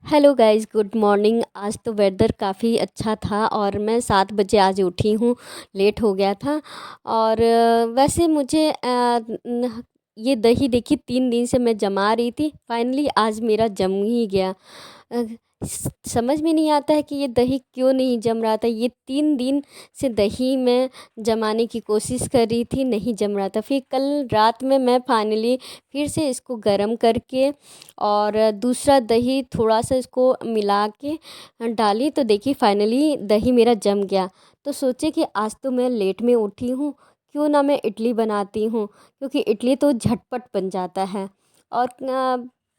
Hello guys, good morning. आज तो weather काफ़ी अच्छा था और मैं 7 बजे आज उठी हूँ। लेट हो गया था। और वैसे मुझे ये दही देखिए 3 दिन से मैं जमा रही थी, फाइनली आज मेरा जम ही गया। अ, समझ में नहीं आता है कि ये दही क्यों नहीं जम रहा था। ये 3 दिन से दही मैं जमाने की कोशिश कर रही थी, नहीं जम रहा था। फिर कल रात में मैं फाइनली फिर से इसको गरम करके और दूसरा दही थोड़ा-सा इसको मिला के डाली, तो देखिए फाइनली दही मेरा जम गया। तो सोचे कि आज तो मैं लेट में उठी हूँ, क्यों ना मैं इडली बनाती हूँ, क्योंकि इडली तो झटपट बन जाता है। और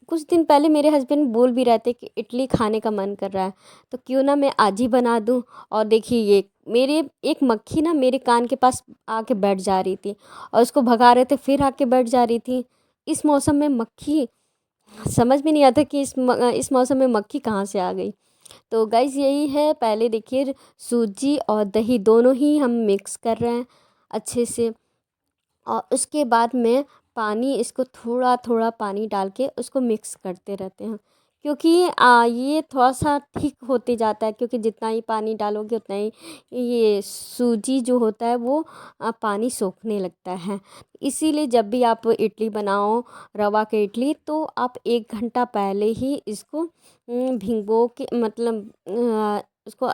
कुछ दिन पहले मेरे हस्बैंड बोल भी रहे थे कि इडली खाने का मन कर रहा है, तो क्यों ना मैं आज ही बना दूँ। और देखिए ये मेरे एक मक्खी ना मेरे कान के पास आके बैठ जा रही थी और उसको भगा रहे थे, फिर आके बैठ जा रही थी। इस मौसम में मक्खी, समझ में नहीं आता कि इस मौसम में मक्खी कहाँ से आ गई। तो गाइज़ यही है, पहले देखिए सूजी और दही दोनों ही हम मिक्स कर रहे हैं अच्छे से। और उसके बाद में पानी, इसको थोड़ा थोड़ा पानी डाल के उसको मिक्स करते रहते हैं, क्योंकि ये थोड़ा सा ठीक होते जाता है, क्योंकि जितना ही पानी डालोगे उतना ही ये सूजी जो होता है वो पानी सोखने लगता है। इसीलिए जब भी आप इडली बनाओ, रवा के इडली, तो आप 1 घंटा पहले ही इसको भिगो के मतलब उसको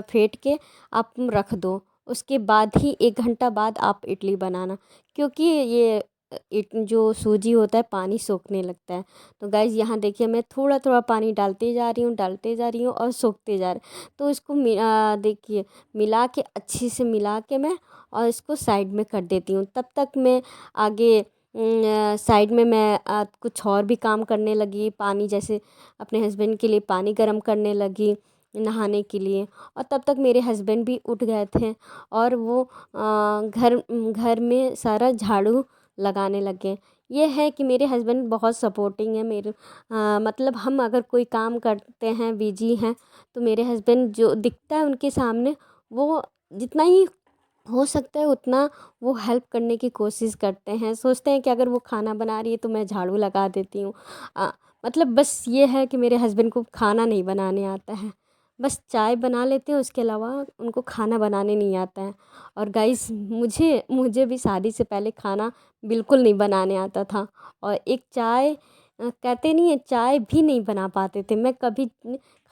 फेंट के आप रख दो। उसके बाद ही 1 घंटा बाद आप इडली बनाना, क्योंकि ये जो सूजी होता है पानी सोखने लगता है। तो गाइज़ यहाँ देखिए मैं थोड़ा थोड़ा पानी डालते जा रही हूँ और सोखते जा रहे। तो इसको देखिए मिला के अच्छे से मिला के मैं और इसको साइड में कर देती हूँ। तब तक मैं आगे साइड में मैं कुछ और भी काम करने लगी। पानी जैसे अपने हस्बैंड के लिए पानी गर्म करने लगी नहाने के लिए। और तब तक मेरे हस्बैंड भी उठ गए थे और वो घर घर में सारा झाड़ू लगाने लगे। ये है कि मेरे हस्बैंड बहुत सपोर्टिंग है मेरे, मतलब हम अगर कोई काम करते हैं, बिजी हैं, तो मेरे हस्बैंड जो दिखता है उनके सामने, वो जितना ही हो सकता है उतना वो हेल्प करने की कोशिश करते हैं। सोचते हैं कि अगर वो खाना बना रही है तो मैं झाड़ू लगा देती हूँ। मतलब बस ये है कि मेरे हस्बैंड को खाना नहीं बनाने आता है, बस चाय बना लेते हैं, उसके अलावा उनको खाना बनाने नहीं आता है। और गाइस मुझे मुझे भी शादी से पहले खाना बिल्कुल नहीं बनाने आता था। और एक चाय कहते नहीं है, चाय भी नहीं बना पाते थे। मैं कभी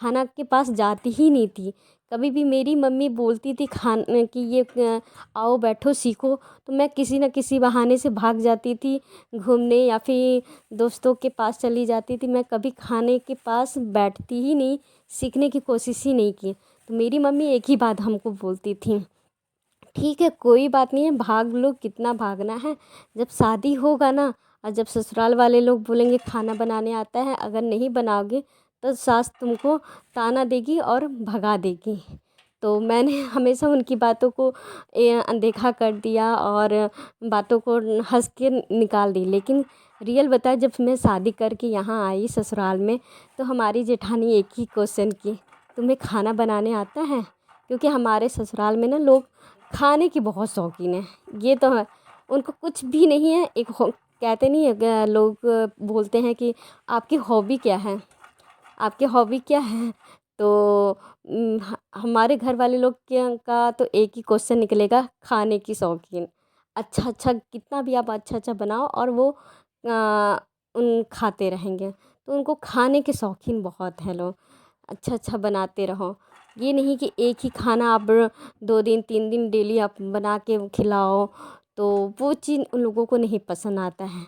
खाना के पास जाती ही नहीं थी। कभी भी मेरी मम्मी बोलती थी खान कि ये आओ बैठो सीखो, तो मैं किसी न किसी बहाने से भाग जाती थी घूमने, या फिर दोस्तों के पास चली जाती थी। मैं कभी खाने के पास बैठती ही नहीं, सीखने की कोशिश ही नहीं की। तो मेरी मम्मी एक ही बात हमको बोलती थी, ठीक है कोई बात नहीं है, भाग लो, कितना भागना है। जब शादी होगा ना, और जब ससुराल वाले लोग बोलेंगे खाना बनाने आता है, अगर नहीं बनाओगे तो सास तुमको ताना देगी और भगा देगी। तो मैंने हमेशा उनकी बातों को अनदेखा कर दिया और बातों को हंस के निकाल दी। लेकिन रियल बताया, जब मैं शादी करके यहाँ आई ससुराल में, तो हमारी जेठानी एक ही क्वेश्चन की, तुम्हें खाना बनाने आता है? क्योंकि हमारे ससुराल में ना लोग खाने की बहुत शौकीन है। ये तो है, उनको कुछ भी नहीं है। एक कहते नहीं है लोग बोलते हैं कि आपकी हॉबी क्या है, आपकी हॉबी क्या है? तो हमारे घर वाले लोग का तो एक ही क्वेश्चन निकलेगा, खाने की शौकीन। अच्छा अच्छा कितना भी आप अच्छा अच्छा बनाओ और वो उन खाते रहेंगे। तो उनको खाने के शौकीन बहुत हैं लोग। अच्छा अच्छा बनाते रहो, ये नहीं कि एक ही खाना आप 2 दिन 3 दिन डेली आप बना के खिलाओ, तो वो चीज़ उन लोगों को नहीं पसंद आता है।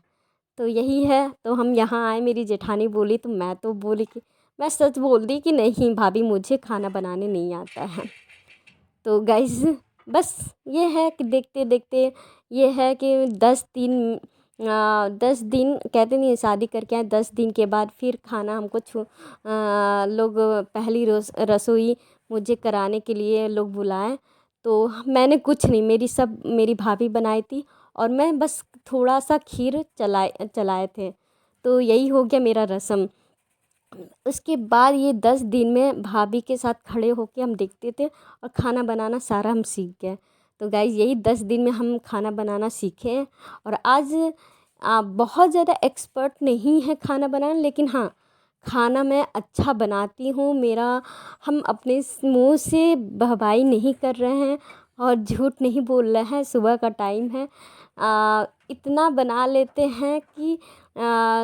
तो यही है, तो हम यहाँ आए, मेरी जेठानी बोली तो मैं तो बोली कि मैं सच बोल दी कि नहीं भाभी मुझे खाना बनाने नहीं आता है। तो गाइस बस ये है कि देखते देखते ये है कि 10 दिन कहते नहीं है, शादी करके आए 10 दिन के बाद फिर खाना हमको लोग पहली रसोई मुझे कराने के लिए लोग बुलाए। तो मैंने कुछ नहीं, मेरी भाभी बनाई थी और मैं बस थोड़ा सा खीर चलाए चलाए थे। तो यही हो गया मेरा रस्म। उसके बाद ये 10 दिन में भाभी के साथ खड़े होके हम देखते थे और खाना बनाना सारा हम सीख गए। तो गाइस यही 10 दिन में हम खाना बनाना सीखे हैं। और आज बहुत ज़्यादा एक्सपर्ट नहीं है खाना बनाना, लेकिन हाँ खाना मैं अच्छा बनाती हूँ। हम अपने मुँह से बहबाई नहीं कर रहे हैं और झूठ नहीं बोल रहे हैं। सुबह का टाइम है, इतना बना लेते हैं कि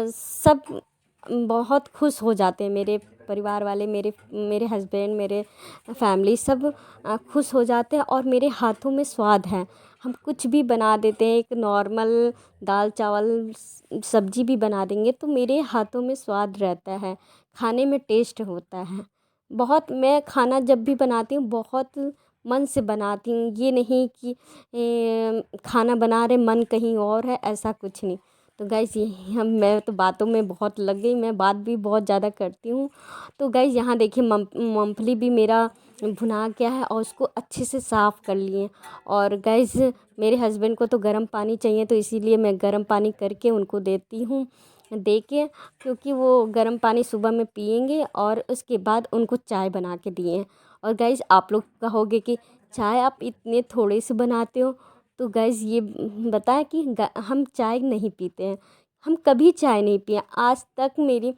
सब बहुत खुश हो जाते हैं। मेरे परिवार वाले, मेरे मेरे हस्बैंड, मेरे फैमिली सब खुश हो जाते हैं और मेरे हाथों में स्वाद है। हम कुछ भी बना देते हैं, एक नॉर्मल दाल चावल सब्जी भी बना देंगे तो मेरे हाथों में स्वाद रहता है, खाने में टेस्ट होता है। बहुत मैं खाना जब भी बनाती हूँ बहुत मन से बनाती हूँ, ये नहीं कि खाना बना रहे मन कहीं और है, ऐसा कुछ नहीं। तो गाइस ये मैं तो बातों में बहुत लग गई, मैं बात भी बहुत ज़्यादा करती हूँ। तो गाइस यहाँ देखिए मूंगफली भी मेरा भुना गया है और उसको अच्छे से साफ़ कर लिए। और गाइस मेरे हस्बैंड को तो गर्म पानी चाहिए, तो इसीलिए मैं गर्म पानी करके उनको देती हूँ, दे के, क्योंकि वो गर्म पानी सुबह में पिएंगे और उसके बाद उनको चाय बना के दिए। और गाइस आप लोग कहोगे कि चाय आप इतने थोड़े से बनाते हो, तो गाइस ये बताएं कि हम चाय नहीं पीते हैं। हम कभी चाय नहीं पिए आज तक। मेरी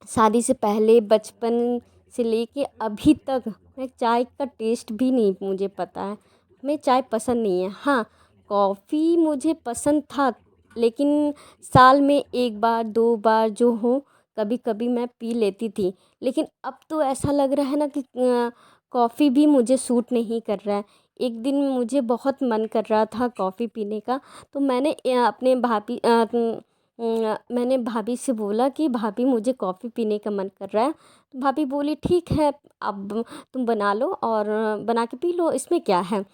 शादी से पहले बचपन से लेके अभी तक मैं चाय का टेस्ट भी नहीं मुझे पता है। हमें चाय पसंद नहीं है। हाँ, कॉफ़ी मुझे पसंद था, लेकिन साल में एक बार दो बार जो हो कभी कभी मैं पी लेती थी। लेकिन अब तो ऐसा लग रहा है ना कि कॉफ़ी भी मुझे सूट नहीं कर रहा है। एक दिन मुझे बहुत मन कर रहा था कॉफ़ी पीने का, तो मैंने मैंने भाभी से बोला कि भाभी मुझे कॉफ़ी पीने का मन कर रहा है। तो भाभी बोली ठीक है, अब तुम बना लो और बना के पी लो, इसमें क्या है।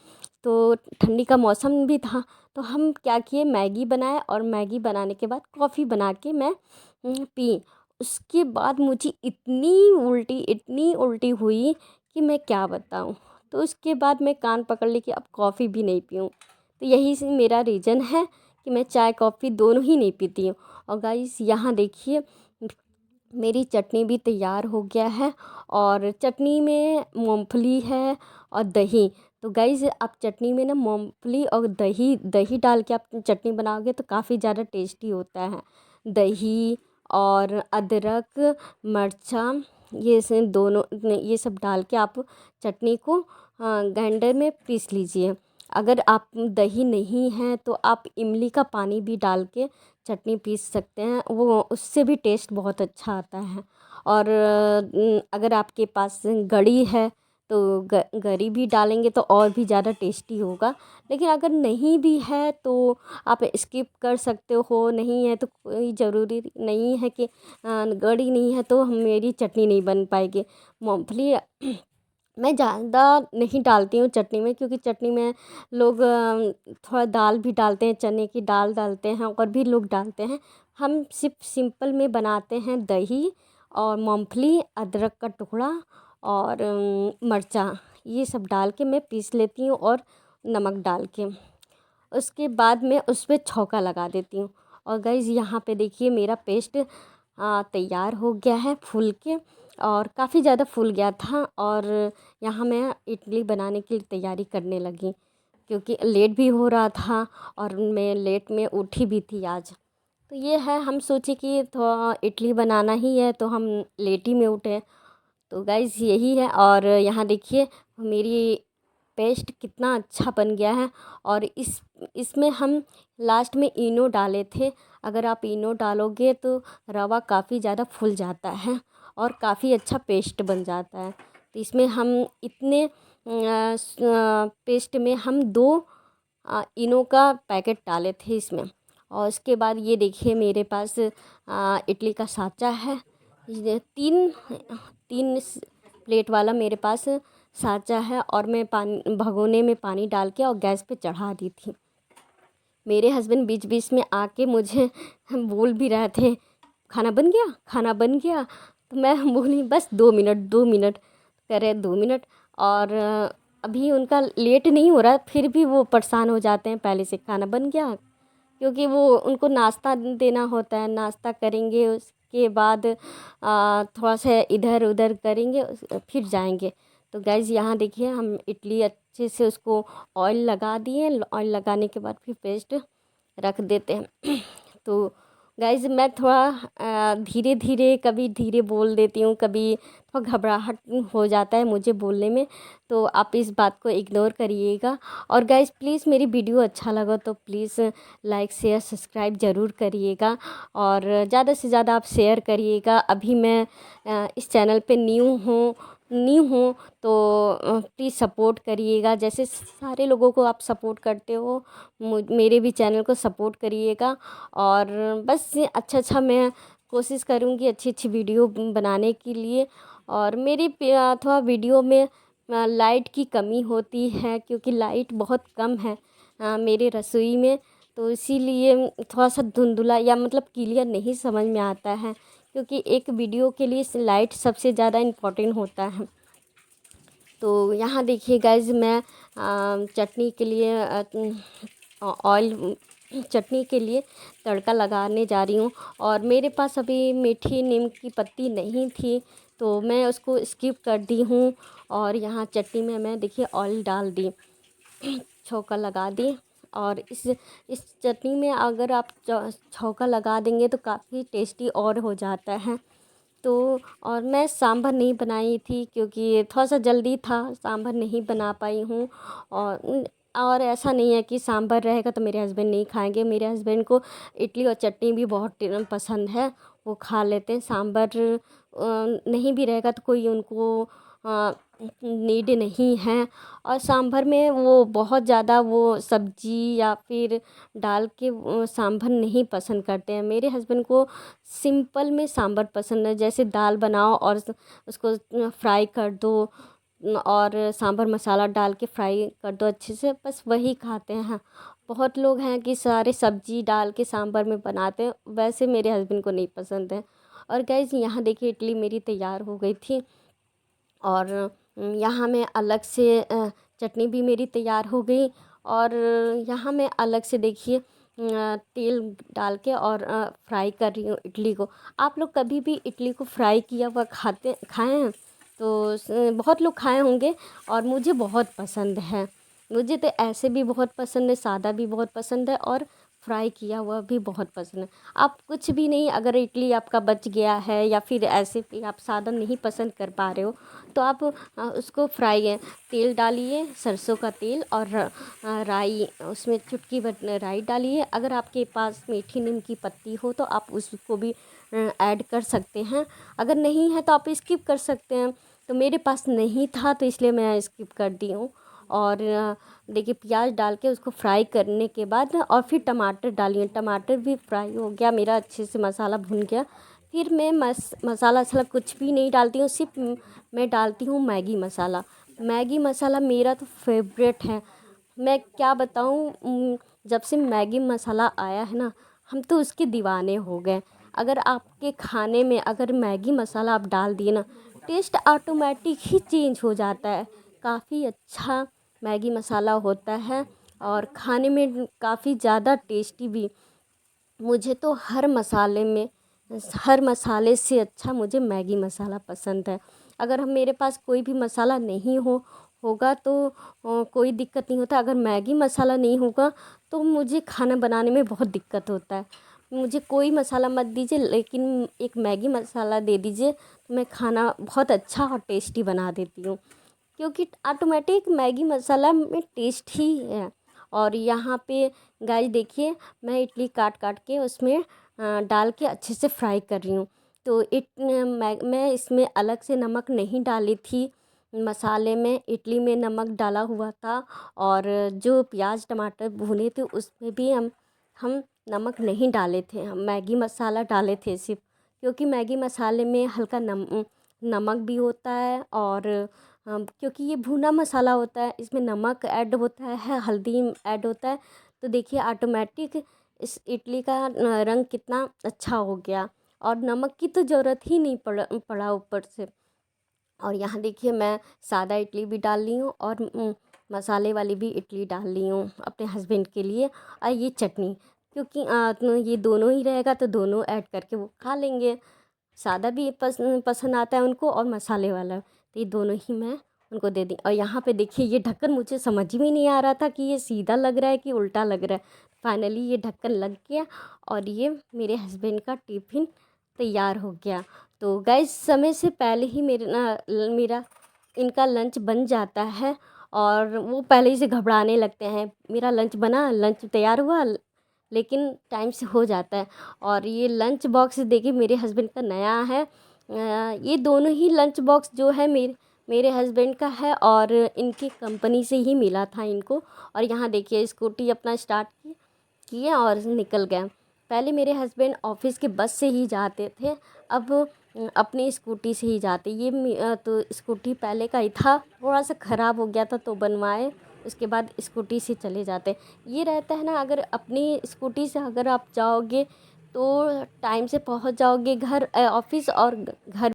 तो ठंडी का मौसम भी था, तो हम क्या किए, मैगी बनाए और मैगी बनाने के बाद कॉफ़ी बना के मैं पी। उसके बाद मुझे इतनी उल्टी हुई कि मैं क्या बताऊँ। तो उसके बाद मैं कान पकड़ ली कि अब कॉफ़ी भी नहीं पीऊँ। तो यही से मेरा रीज़न है कि मैं चाय कॉफ़ी दोनों ही नहीं पीती हूँ। और गाइस यहाँ देखिए मेरी चटनी भी तैयार हो गया है और चटनी में मूंगफली है और दही। तो गाइस आप चटनी में ना मूंगफली और दही दही डाल के आप चटनी बनाओगे तो काफ़ी ज़्यादा टेस्टी होता है। दही और अदरक, मिर्चा, ये सब डाल के आप चटनी को ग्राइंडर में पीस लीजिए। अगर आप दही नहीं है तो आप इमली का पानी भी डाल के चटनी पीस सकते हैं, वो उससे भी टेस्ट बहुत अच्छा आता है। और अगर आपके पास गड़ी है तो गरी भी डालेंगे तो और भी ज़्यादा टेस्टी होगा। लेकिन अगर नहीं भी है तो आप स्किप कर सकते हो, नहीं है तो कोई ज़रूरी नहीं है कि गड़ी नहीं है तो मेरी चटनी नहीं बन पाएगी। मूंगफली मैं ज़्यादा नहीं डालती हूँ चटनी में, क्योंकि चटनी में लोग थोड़ा दाल भी डालते हैं, चने की दाल डालते हैं और भी लोग डालते हैं। हम सिर्फ सिंपल में बनाते हैं, दही और मूंगफली, अदरक का टुकड़ा और मिर्चा, ये सब डाल के मैं पीस लेती हूँ और नमक डाल के उसके बाद मैं उस पर छौंका लगा देती हूँ। और गाइस यहाँ पे देखिए मेरा पेस्ट तैयार हो गया है फूल के, और काफ़ी ज़्यादा फूल गया था। और यहाँ मैं इडली बनाने की तैयारी करने लगी, क्योंकि लेट भी हो रहा था और मैं लेट में उठी भी थी आज। तो ये है, हम सोचे कि थोड़ा इडली बनाना ही है तो हम लेट ही में उठे। तो गाइज़ यही है। और यहाँ देखिए मेरी पेस्ट कितना अच्छा बन गया है। और इसमें हम लास्ट में इनो डाले थे। अगर आप इनो डालोगे तो रवा काफ़ी ज़्यादा फूल जाता है और काफ़ी अच्छा पेस्ट बन जाता है। तो इसमें हम इतने पेस्ट में हम 2 इनो का पैकेट डाले थे इसमें। और उसके बाद ये देखिए मेरे पास इडली का साँचा है। ये 3 प्लेट वाला मेरे पास साँचा है और मैं पानी भगोने में पानी डाल के और गैस पे चढ़ा दी थी। मेरे हस्बैंड बीच बीच में आके मुझे बोल भी रहे थे, खाना बन गया, खाना बन गया। तो मैं बोली बस 2 मिनट 2 मिनट, कह रहे 2 मिनट। और अभी उनका लेट नहीं हो रहा, फिर भी वो परेशान हो जाते हैं पहले से, खाना बन गया, क्योंकि वो उनको नाश्ता देना होता है। नाश्ता करेंगे उसके बाद थोड़ा सा इधर उधर करेंगे, फिर जाएंगे। तो गाइज़ यहाँ देखिए हम इडली अच्छे से उसको ऑयल लगा दिए। ऑयल लगाने के बाद फिर पेस्ट रख देते हैं। तो गाइज़ मैं थोड़ा धीरे धीरे, कभी धीरे बोल देती हूँ, कभी थोड़ा घबराहट हो जाता है मुझे बोलने में, तो आप इस बात को इग्नोर करिएगा। और गाइज़ प्लीज़ मेरी वीडियो अच्छा लगा तो प्लीज़ लाइक शेयर सब्सक्राइब ज़रूर करिएगा, और ज़्यादा से ज़्यादा आप शेयर करिएगा। अभी मैं इस चैनल पे न्यू हूँ तो प्लीज़ सपोर्ट करिएगा, जैसे सारे लोगों को आप सपोर्ट करते हो मेरे भी चैनल को सपोर्ट करिएगा। और बस ये अच्छा मैं कोशिश करूँगी अच्छी अच्छी वीडियो बनाने के लिए। और मेरी थोड़ा वीडियो में लाइट की कमी होती है, क्योंकि लाइट बहुत कम है मेरे रसोई में, तो इसीलिए थोड़ा सा धुंधला या मतलब क्लियर नहीं समझ में आता है, क्योंकि एक वीडियो के लिए लाइट सबसे ज़्यादा इम्पोर्टेंट होता है। तो यहाँ देखिए गाइज मैं चटनी के लिए ऑयल चटनी के लिए तड़का लगाने जा रही हूँ। और मेरे पास अभी मीठी नीम की पत्ती नहीं थी, तो मैं उसको स्किप कर दी हूँ। और यहाँ चटनी में मैं देखिए ऑयल डाल दी, छौंका लगा दी। और इस चटनी में अगर आप छौंका लगा देंगे तो काफ़ी टेस्टी और हो जाता है। तो और मैं सांभर नहीं बनाई थी, क्योंकि थोड़ा सा जल्दी था, सांभर नहीं बना पाई हूँ। और ऐसा नहीं है कि सांभर रहेगा तो मेरे हस्बैंड नहीं खाएंगे, मेरे हस्बैंड को इडली और चटनी भी बहुत पसंद है, वो खा लेते हैं। सांभर नहीं भी रहेगा तो कोई उनको नीड नहीं है। और सांभर में वो बहुत ज़्यादा वो सब्जी या फिर डाल के सांभर नहीं पसंद करते हैं। मेरे हस्बैंड को सिंपल में सांभर पसंद है, जैसे दाल बनाओ और उसको फ्राई कर दो और सांभर मसाला डाल के फ्राई कर दो अच्छे से, बस वही खाते हैं। बहुत लोग हैं कि सारे सब्जी डाल के सांभर में बनाते हैं, वैसे मेरे हस्बैंड को नहीं पसंद है। और गाइज़ यहाँ देखिए इडली मेरी तैयार हो गई थी। और यहाँ मैं अलग से चटनी भी मेरी तैयार हो गई। और यहाँ मैं अलग से देखिए तेल डाल के और फ्राई कर रही हूँ इडली को। आप लोग कभी भी इडली को फ्राई किया हुआ खाए हैं? तो बहुत लोग खाए होंगे, और मुझे बहुत पसंद है। मुझे तो ऐसे भी बहुत पसंद है, सादा भी बहुत पसंद है, और फ्राई किया हुआ भी बहुत पसंद है। आप कुछ भी नहीं, अगर इडली आपका बच गया है या फिर ऐसे भी आप सादा नहीं पसंद कर पा रहे हो, तो आप उसको फ्राई तेल डालिए, सरसों का तेल, और राई, उसमें चुटकी भर राई डालिए। अगर आपके पास मीठी नीम की पत्ती हो तो आप उसको भी ऐड कर सकते हैं, अगर नहीं है तो आप स्किप कर सकते हैं। तो मेरे पास नहीं था तो इसलिए मैं स्किप कर दी हूँ। और देखिए प्याज डाल के उसको फ्राई करने के बाद और फिर टमाटर डालिए, टमाटर भी फ्राई हो गया मेरा, अच्छे से मसाला भुन गया। फिर मैं मसाला वसाला कुछ भी नहीं डालती हूँ, सिर्फ मैं डालती हूँ मैगी मसाला। मैगी मसाला मेरा तो फेवरेट है, मैं क्या बताऊँ। जब से मैगी मसाला आया है ना, हम तो उसके दीवाने हो गए। अगर आपके खाने में अगर मैगी मसाला आप डाल दिए ना, टेस्ट ऑटोमेटिक ही चेंज हो जाता है। काफ़ी अच्छा मैगी मसाला होता है, और खाने में काफ़ी ज़्यादा टेस्टी भी। मुझे तो हर मसाले से अच्छा मुझे मैगी मसाला पसंद है। अगर हम मेरे पास कोई भी मसाला नहीं होगा तो कोई दिक्कत नहीं होता। अगर मैगी मसाला नहीं होगा तो मुझे खाना बनाने में बहुत दिक्कत होता है। मुझे कोई मसाला मत दीजिए, लेकिन एक मैगी मसाला दे दीजिए तो मैं खाना बहुत अच्छा और टेस्टी बना देती हूँ, क्योंकि ऑटोमेटिक मैगी मसाला में टेस्ट ही है। और यहाँ पे गाइस देखिए मैं इडली काट काट के उसमें डाल के अच्छे से फ्राई कर रही हूँ। तो मैं इसमें अलग से नमक नहीं डाली थी, मसाले में इडली में नमक डाला हुआ था। और जो प्याज टमाटर भुने थे उसमें भी हम नमक नहीं डाले थे, हम मैगी मसाला डाले थे सिर्फ, क्योंकि मैगी मसाले में हल्का नमक भी होता है। और क्योंकि ये भुना मसाला होता है, इसमें नमक ऐड होता है, हल्दी ऐड होता है, तो देखिए ऑटोमेटिक इस इडली का रंग कितना अच्छा हो गया, और नमक की तो ज़रूरत ही नहीं पड़ा ऊपर से। और यहाँ देखिए मैं सादा इडली भी डाल ली हूँ, और मसाले वाली भी इडली डाल ली हूँ अपने हस्बैंड के लिए। और ये चटनी, क्योंकि तो ये दोनों ही रहेगा तो दोनों ऐड करके वो खा लेंगे। सादा भी पसंद आता है उनको, और मसाले वाला, तो ये दोनों ही मैं उनको दे दी। और यहाँ पे देखिए ये ढक्कन मुझे समझ में नहीं आ रहा था कि ये सीधा लग रहा है कि उल्टा लग रहा है। फाइनली ये ढक्कन लग गया और ये मेरे हस्बैंड का टिफ़िन तैयार हो गया। तो गाइस समय से पहले ही मेरा इनका लंच बन जाता है और वो पहले ही से घबराने लगते हैं, मेरा लंच बना, लंच तैयार हुआ, लेकिन टाइम से हो जाता है। और ये लंच बॉक्स देखिए मेरे हस्बैंड का नया है। ये दोनों ही लंच बॉक्स जो है मेरे हस्बैंड का है और इनकी कंपनी से ही मिला था इनको। और यहाँ देखिए स्कूटी अपना स्टार्ट किए और निकल गए। पहले मेरे हस्बैंड ऑफिस के बस से ही जाते थे, अब अपनी स्कूटी से ही जाते। तो स्कूटी पहले का ही था, थोड़ा सा ख़राब हो गया था तो बनवाए, उसके बाद स्कूटी से चले जाते। ये रहता है ना, अगर अपनी स्कूटी से अगर आप जाओगे तो टाइम से पहुंच जाओगे घर ऑफिस, और घर